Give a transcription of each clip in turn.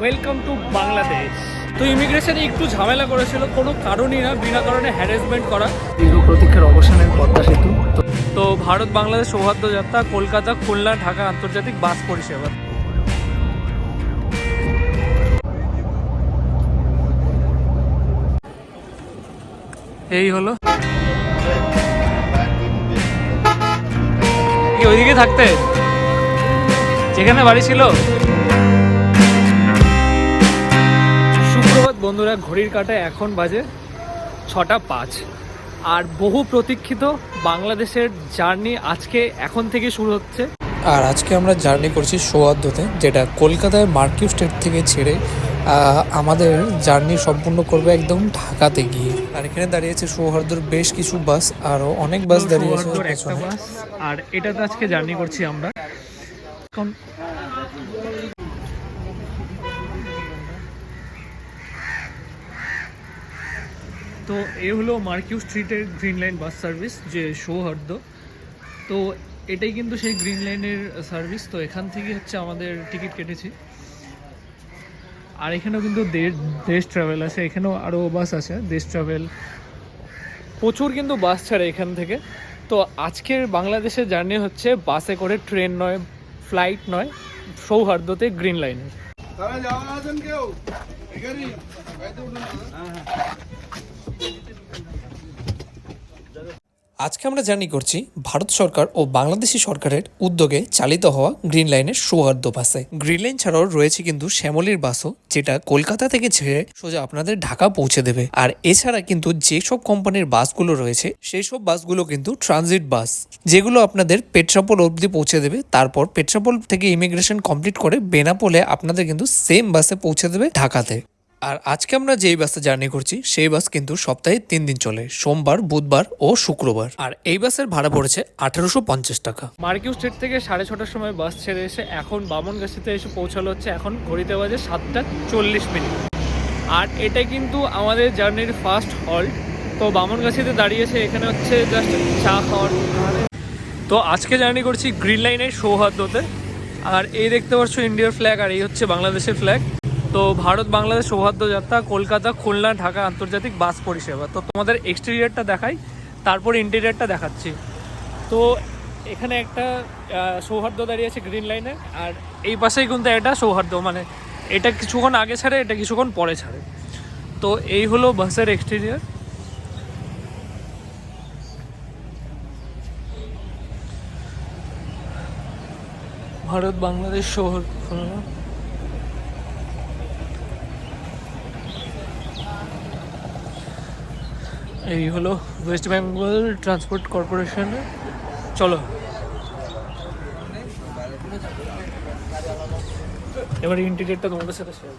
Welcome to Bangladesh. তো ইমিগ্রেশনে একটু ঝামেলা করেছিল, কোনো কারণই না, বিনা কারণে হ্যারাসমেন্ট করা। দীর্ঘ প্রতীক্ষার অবসানের পদ্মা সেতু। তো ভারত বাংলাদেশ সৌহার্দ্য যাত্রা কলকাতা, খুলনা, ঢাকা আন্তর্জাতিক বাস পরিষেবা। এই হলো, কি ওইদিকে থাকতে যেখানে বাড়ি ছিল। সুপ্রভাত বন্ধুরা, ঘড়ির কাঁটায় এখন বাজে 6:05 আর বহু প্রতীক্ষিত বাংলাদেশের জার্নি আজকে এখন থেকে শুরু হচ্ছে। আর আজকে আমরা জার্নি করছি সৌহার্দ্যতে, যেটা কলকাতায় মার্কিউ স্টেট থেকে ছেড়ে আমাদের জার্নি সম্পূর্ণ করবে একদম ঢাকাতে গিয়ে। আর এখানে দাঁড়িয়েছে সৌহার্দ্যর বেশ কিছু বাস, আরও অনেক বাস দাঁড়িয়ে আছে একটা বাস, আর এটাতে আজকে জার্নি করছি আমরা। তো এ হলো মার্কিউ স্ট্রিটের গ্রিন লাইন বাস সার্ভিস, যে সৌহার্দ্য। তো এটাই কিন্তু সেই গ্রিন লাইনের সার্ভিস। তো এখান থেকে হচ্ছে আমাদের টিকিট কেটেছি। আর এখানেও কিন্তু দেশ ট্রাভেল আছে, এখানেও আরও বাস আছে, দেশ ট্রাভেল প্রচুর কিন্তু বাস ছাড়ে এখান থেকে। তো আজকের বাংলাদেশের জার্নি হচ্ছে বাসে করে, ট্রেন নয়, ফ্লাইট নয়, সৌহার্দ্যতে গ্রিন লাইনের। আজকে আমরা জার্নি করছি ভারত সরকার ও বাংলাদেশি সরকারের উদ্যোগে চালিত হওয়া গ্রিন লাইনের সৌহার্দ্য বাসে। গ্রিন লাইন ছাড়াও রয়েছে কিন্তু শ্যামলীর বাসও, যেটা কলকাতা থেকে ছেড়ে সোজা আপনাদের ঢাকা পৌঁছে দেবে। আর এছাড়া কিন্তু যেসব কোম্পানির বাসগুলো রয়েছে সেই সব বাসগুলো কিন্তু ট্রানজিট বাস, যেগুলো আপনাদের পেট্রাপোল অবধি পৌঁছে দেবে। তারপর পেট্রাপোল থেকে ইমিগ্রেশন কমপ্লিট করে বেনাপোলে আপনাদের কিন্তু সেম বাসে পৌঁছে দেবে ঢাকাতে। আর আজকে আমরা যেই বাসে জার্নি করছি সেই বাস কিন্তু সপ্তাহে 3 দিন চলে, সোমবার, বুধবার ও শুক্রবার। আর এই বাসের ভাড়া পড়েছে 1850 টাকা। মার্কিউ স্টেট থেকে 6:30টার সময় বাস ছেড়ে এসে এখন বামনগাছিতে এসে পৌঁছালো হচ্ছে এখন ঘড়িতে বাজে 7:40। আর এটা কিন্তু আমাদের জার্নির ফার্স্ট হল্ট। তো বামনগাছিতে দাঁড়িয়েছে, এখানে হচ্ছে জাস্ট চা খাওয়ার। তো আজকে জার্নি করছি গ্রিন লাইনের সৌহার্দ্যতে। আর এই দেখতে পাচ্ছ ইন্ডিয়ার ফ্ল্যাগ, আর এই হচ্ছে বাংলাদেশের ফ্ল্যাগ। তো ভারত বাংলাদেশ সৌহার্দ্য যাত্রা কলকাতা, খুলনা, ঢাকা আন্তর্জাতিক বাস পরিষেবা। তো তোমাদের এক্সটেরিয়ারটা দেখাই, তারপর ইন্টেরিয়ারটা দেখাচ্ছি। তো এখানে একটা সৌহার্দ্য দাঁড়িয়ে আছে গ্রিন লাইনে, আর এই পাশেই কিন্তু একটা সৌহার্দ্য, মানে এটা কিছুক্ষণ আগে ছাড়ে, এটা কিছুক্ষণ পরে ছাড়ে। তো এই হলো বাসের এক্সটেরিয়ার। ভারত বাংলাদেশ সৌহার্দ্য। এই হলো ওয়েস্ট বেঙ্গল ট্রান্সপোর্ট কর্পোরেশনের। চলো এবার ইন্টিরিয়ারটা তোমাদের সাথে শেয়ার।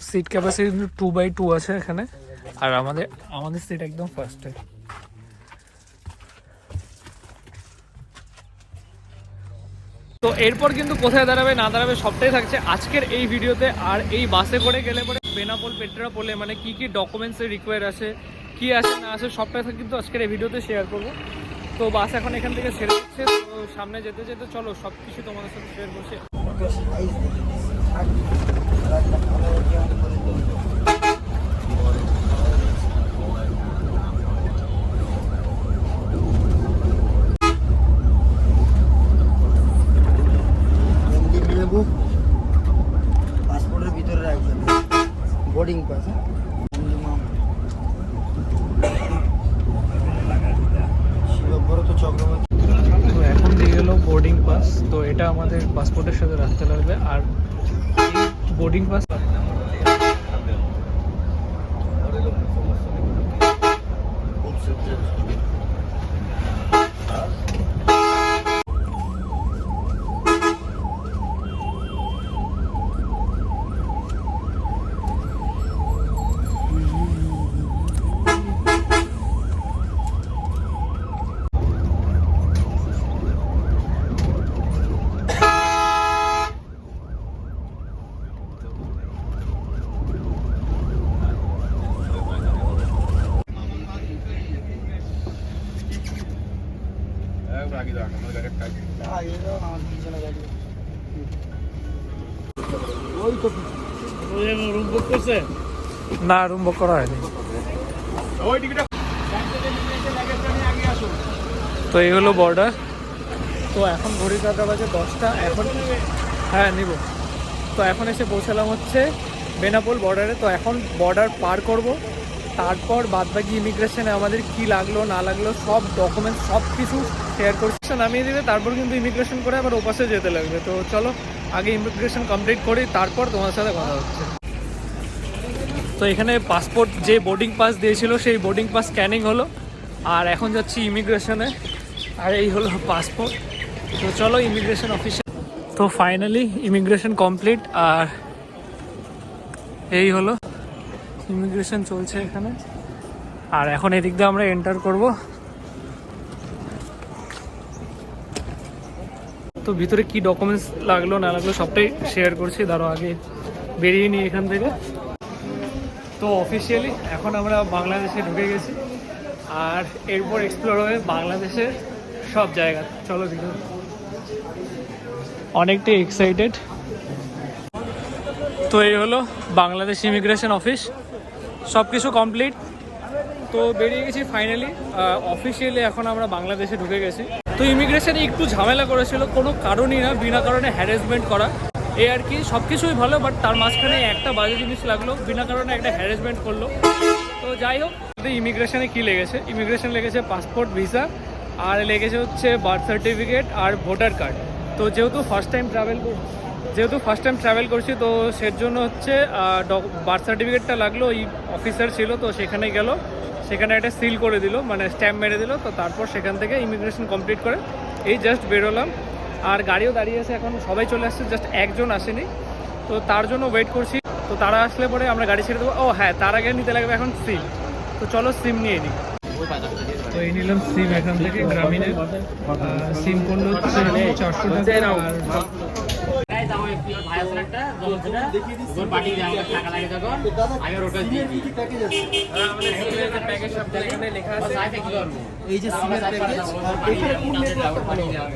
সিট ক্যাপাসিটি 2x2 আছে এখানে, আর আমাদের সিট একদম ফার্স্টে। তো এরপর কিন্তু কোথায় দাঁড়াবে না দাঁড়াবে সবটাই থাকছে আজকের এই ভিডিওতে। আর এই বাসে করে গেলে পরে বেনাপোল, পেট্রাপোলে মানে কি কি ডকুমেন্টসের রিকোয়ার আছে, কি আছে না আছে, সবটাই কিন্তু আজকের এই ভিডিওতে শেয়ার করবো। তো বাস এখন এখান থেকে ছেড়ে দিচ্ছে, তো সামনে যেতে যেতে চলো সব কিছু তোমাদের সাথে শেয়ার করছি। পাসপোর্টের ভিতরে রাখবেন, বোর্ডিং পাস। শিবব্রত চক্রবর্তী। তো এখন দিয়ে গেল বোর্ডিং পাস, তো এটা আমাদের পাসপোর্টের সাথে রাখতে লাগবে। আর বোর্ডিং পাস আমার পিছনে গাড়ি ওই তো পিছনে রুম বুক করছে না, রুম বুক করা হয়নি। তো এই হলো বর্ডার। তো এখন ঘড়ি কাটা বাজে 10টা, এখন হ্যাঁ নিব। তো এখন এসে পৌঁছালাম হচ্ছে বেনাপোল বর্ডারে। তো এখন বর্ডার পার করব, তারপর বাদবাকি ইমিগ্রেশনে আমাদের কি লাগলো না লাগলো সব ডকুমেন্টস সব কিছু শেয়ার করছি, নামিয়ে দিবে। তারপর কিন্তু ইমিগ্রেশন করে আবার ওপাশে যেতে লাগবে। তো চলো আগে ইমিগ্রেশন কমপ্লিট করি, তারপর তোমার সাথে কথা হচ্ছে। তো এখানে পাসপোর্ট যে বোর্ডিং পাস দিয়েছিল সেই বোর্ডিং পাস স্ক্যানিং হলো, আর এখন যাচ্ছি ইমিগ্রেশনে। আর এই হলো পাসপোর্ট। তো চলো ইমিগ্রেশন অফিসে। তো ফাইনালি ইমিগ্রেশন কমপ্লিট, আর এই হলো ইমিগ্রেশন চলছে এখানে। আর এখন এদিক দিয়ে আমরা এন্টার করব। তো ভিতরে কি ডকুমেন্টস লাগলো না লাগলো সবটাই শেয়ার করছি, দাঁড়ো আগে বেরিয়ে নিই এখান থেকে। তো অফিসিয়ালি এখন আমরা বাংলাদেশে ঢুকে গেছি, আর এরপর এক্সপ্লোর হবে বাংলাদেশের সব জায়গা। চলো ভিতরে, অনেকটাই এক্সাইটেড। তো এই হলো বাংলাদেশ ইমিগ্রেশন অফিস, সব কিছু কমপ্লিট। তো বেরিয়ে গেছি ফাইনালি, অফিসিয়ালি এখন আমরা বাংলাদেশে ঢুকে গেছি। তো ইমিগ্রেশনে একটু ঝামেলা করেছিল, কোনো কারণই না, বিনা কারণে হ্যারাসমেন্ট করা, এই আর কি। সব কিছুই ভালো, বাট তার মাঝখানে একটা বাজে জিনিস লাগলো, বিনা কারণে একটা হ্যারাসমেন্ট করলো। তো যাই হোক, ইমিগ্রেশনে কি লেগেছে, ইমিগ্রেশন লেগেছে পাসপোর্ট, ভিসা, আর লেগেছে হচ্ছে বার্থ সার্টিফিকেট আর ভোটার কার্ড। তো যেহেতু ফার্স্ট টাইম ট্রাভেল করছি, তো সের জন্য হচ্ছে বার্থ সার্টিফিকেটটা লাগলো। ওই অফিসার ছিল, তো সেখানে গেল, সেখানে একটা সিল করে দিল, মানে স্ট্যাম্প মেরে দিল। তো তারপর সেখান থেকে ইমিগ্রেশন কমপ্লিট করে এই জাস্ট বেরোলাম। আর গাড়িও দাঁড়িয়ে আছে, এখন সবাই চলে আসছে, জাস্ট একজন আসেনি, তো তার জন্য ওয়েট করছি। তো তারা আসলে পরে আমরা গাড়ি ছেড়ে দেবো। ও হ্যাঁ, তার আগে নিতে লাগবে এখন সিম। তো চলো সিম নিয়ে নিই। তো এই নিলাম সিম এখান থেকে, গ্রামীণের সিম করলো হচ্ছে 400 টাকা। এই যে সিমের প্যাকেজ,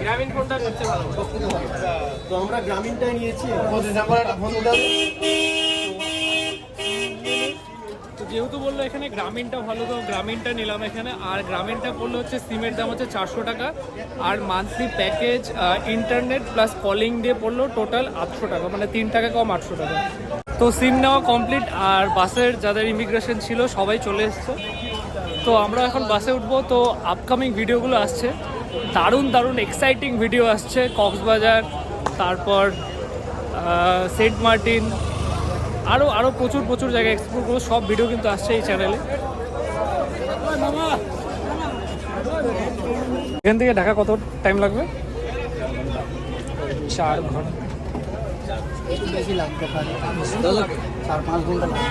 গ্রামীণ ফোনটা সবচেয়ে ভালো। তো আমরা গ্রামীণটাই নিয়েছি। তো যেহেতু বললো এখানে গ্রামীণটা ভালো, তো গ্রামীণটা নিলাম এখানে। আর গ্রামীণটা পড়লো হচ্ছে, সিমের দাম হচ্ছে 400 টাকা, আর monthly package internet plus calling দিয়ে পড়লো টোটাল 800 টাকা, মানে 3 টাকা কম 800 টাকা। তো সিম নেওয়া কমপ্লিট, আর বাসের যাদের ইমিগ্রেশন ছিল সবাই চলে এসছে। তো আমরা এখন বাসে উঠবো। তো আপকামিং ভিডিওগুলো আসছে, দারুণ দারুণ এক্সাইটিং ভিডিও আসছে। কক্সবাজার, তারপর সেন্ট মার্টিন, আরও প্রচুর জায়গায় এক্সপ্লোর করবো, সব ভিডিও কিন্তু আসছে এই চ্যানেলে। এখান থেকে ঢাকা কত টাইম লাগবে? 4 ঘন্টা। একটু বেশি লাগতে পারে, 4-5 ঘন্টা লাগবে।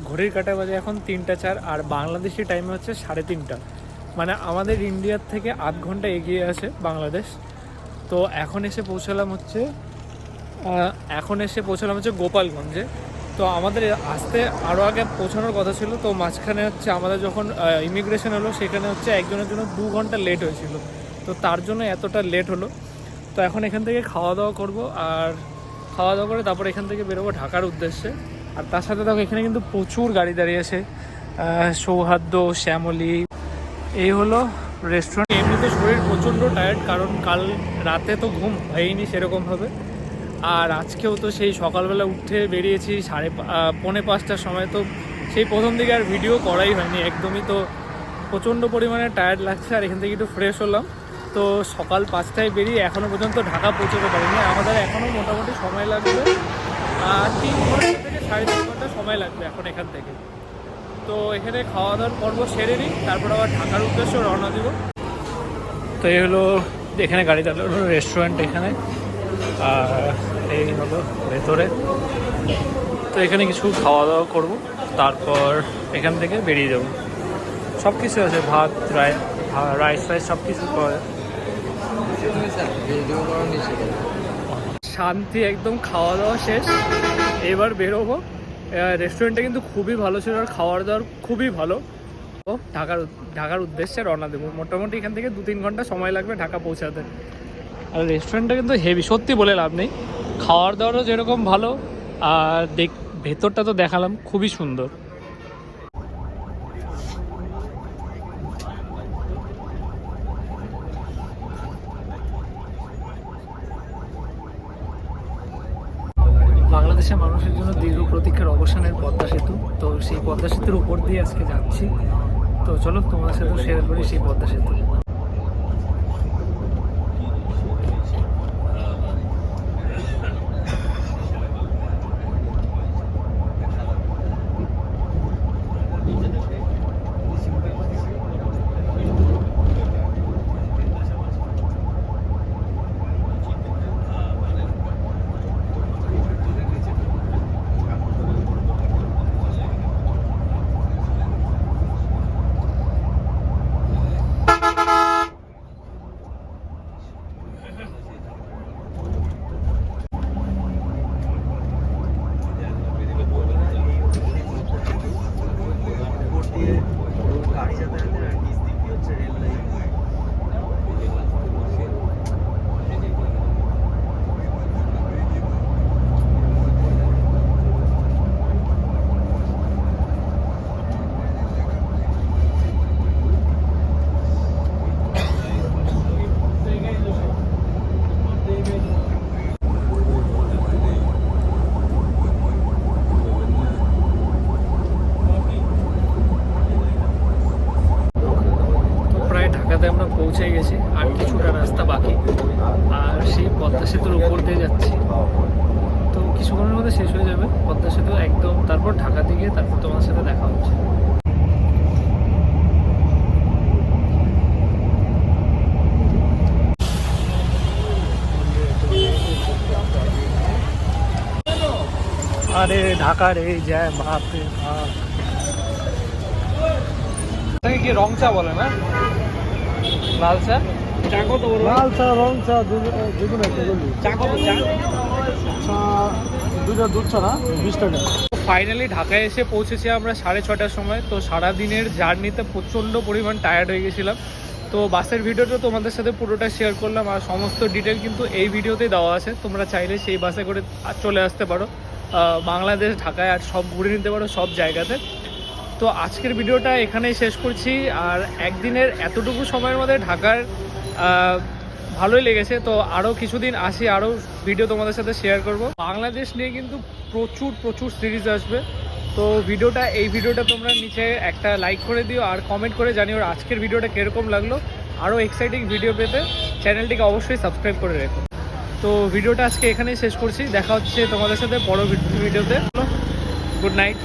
ঘড়ির কাঁটা বাজে এখন 3টা 4, আর বাংলাদেশি টাইমে হচ্ছে 3:30। মানে আমাদের ইন্ডিয়ার থেকে 8 ঘন্টা এগিয়ে আছে বাংলাদেশ। তো এখন এসে পৌঁছালাম হচ্ছে গোপালগঞ্জে। তো আমাদের আসতে আরও আগে পৌঁছানোর কথা ছিল। তো মাঝখানে হচ্ছে আমাদের যখন ইমিগ্রেশন হলো, সেখানে হচ্ছে একজনের জন্য 2 ঘন্টা লেট হয়েছিল, তো তার জন্য এতটা লেট হলো। তো এখন এখান থেকে খাওয়া দাওয়া করবো, আর খাওয়া দাওয়া করে তারপর এখান থেকে বেরোবো ঢাকার উদ্দেশ্যে। আর তার সাথে দেখো এখানে কিন্তু প্রচুর গাড়ি দাঁড়িয়ে আছে, সৌহার্দ্য, শ্যামলী, এই হলো রেস্টুরেন্ট। এমনিতে শরীর প্রচণ্ড টায়ার্ড, কারণ কাল রাতে তো ঘুম হয়নি সেরকমভাবে। আর আজকেও তো সেই সকালবেলা উঠে বেরিয়েছি 4:45টার সময়। তো সেই প্রথম দিকে আর ভিডিও করাই হয়নি একদমই। তো প্রচণ্ড পরিমাণে টায়ার্ড লাগছে, আর এখান থেকে একটু ফ্রেশ হলাম। তো সকাল 5টায় বেরিয়ে এখনও পর্যন্ত ঢাকা পৌঁছতে পারিনি। আমাদের এখনও মোটামুটি সময় লাগবে 3 ঘন্টা থেকে 3.5 ঘন্টা সময় লাগবে এখন এখান থেকে। তো এখানে খাওয়া দাওয়ার পর্ব সেরে নিই, তারপর আবার ঢাকার উদ্দেশ্যে রওনা দিব। তো এই হলো এখানে গাড়ি চালানো রেস্টুরেন্ট এখানে, আর এই হলো ভেতরে। তো এখানে কিছু খাওয়া দাওয়া করবো, তারপর এখান থেকে বেরিয়ে যাব। সব কিছু আছে, ভাত রাইস সব কিছু পাওয়া যায়। শান্তি একদম, খাওয়া দাওয়া শেষ, এবার বেরোবো। রেস্টুরেন্টটা কিন্তু খুবই ভালো ছিল আর খাওয়ার দাওয়ার খুবই ভালো। তো ঢাকার উদ্দেশ্যে রওনা দেবো। মোটামুটি এখান থেকে 2-3 ঘন্টা সময় লাগবে ঢাকা পৌঁছাতে। আর রেস্টুরেন্টটা কিন্তু হেভি, সত্যি বলে লাভ নেই। খাওয়ার দাওয়ারও যেরকম ভালো, আর ভেতরটা তো দেখালাম, খুবই সুন্দর। বাংলাদেশের মানুষের জন্য দীর্ঘ প্রতীক্ষার অবসানের পদ্মা সেতু। তো সেই পদ্মা সেতুর উপর দিয়ে আজকে যাচ্ছি। তো চলো তোমাদের সাথে শেয়ার করি সেই পদ্মা সেতু। আমরা পৌঁছে গেছি, আর কিছুটা রাস্তা বাকি, আর সেই পদ্মা সেতুর উপর দিয়ে যাচ্ছি। তো কিছুক্ষণের মধ্যে শেষ হয়ে যাবে পদ্মা সেতু একদম, তারপর ঢাকা দিকে, তারপর তোমার সাথে দেখা হচ্ছে। আরে ঢাকার এই যায়, বাপ রে বাপ। কি রং চা বলে না, লাল চা? চা কত বলো? লাল চা, রং চা, যেগুলো একটা বলি। চা কত? চা দুটো দুধ চা না, 20 টাকা। ফাইনালি ঢাকায় এসে পৌঁছেছি আমরা 6:30টার সময়। তো সারাদিনের জার্নিতে প্রচণ্ড পরিমাণ টায়ার্ড হয়ে গেছিলাম। তো বাসের ভিডিওটা তোমাদের সাথে পুরোটা শেয়ার করলাম, আর সমস্ত ডিটেল কিন্তু এই ভিডিওতেই দেওয়া আছে। তোমরা চাইলে সেই বাসে করে চলে আসতে পারো বাংলাদেশ, ঢাকায়, আর সব ঘুরে নিতে পারো সব জায়গাতে। তো আজকের ভিডিওটা এখানেই শেষ করছি। আর একদিনের এতটুকু সময়ের মধ্যে ঢাকার ভালোই লেগেছে। তো আরও কিছুদিন আসি, আরও ভিডিও তোমাদের সাথে শেয়ার করব। বাংলাদেশ নিয়ে কিন্তু প্রচুর সিরিজ আসবে। তো এই ভিডিওটা তোমরা নিচে একটা লাইক করে দিও, আর কমেন্ট করে জানিও আজকের ভিডিওটা কীরকম লাগলো। আরও এক্সাইটিং ভিডিও পেতে চ্যানেলটিকে অবশ্যই সাবস্ক্রাইব করে রেখো। তো ভিডিওটা আজকে এখানেই শেষ করছি, দেখা হচ্ছে তোমাদের সাথে বড় ভিডিওতে। Good night.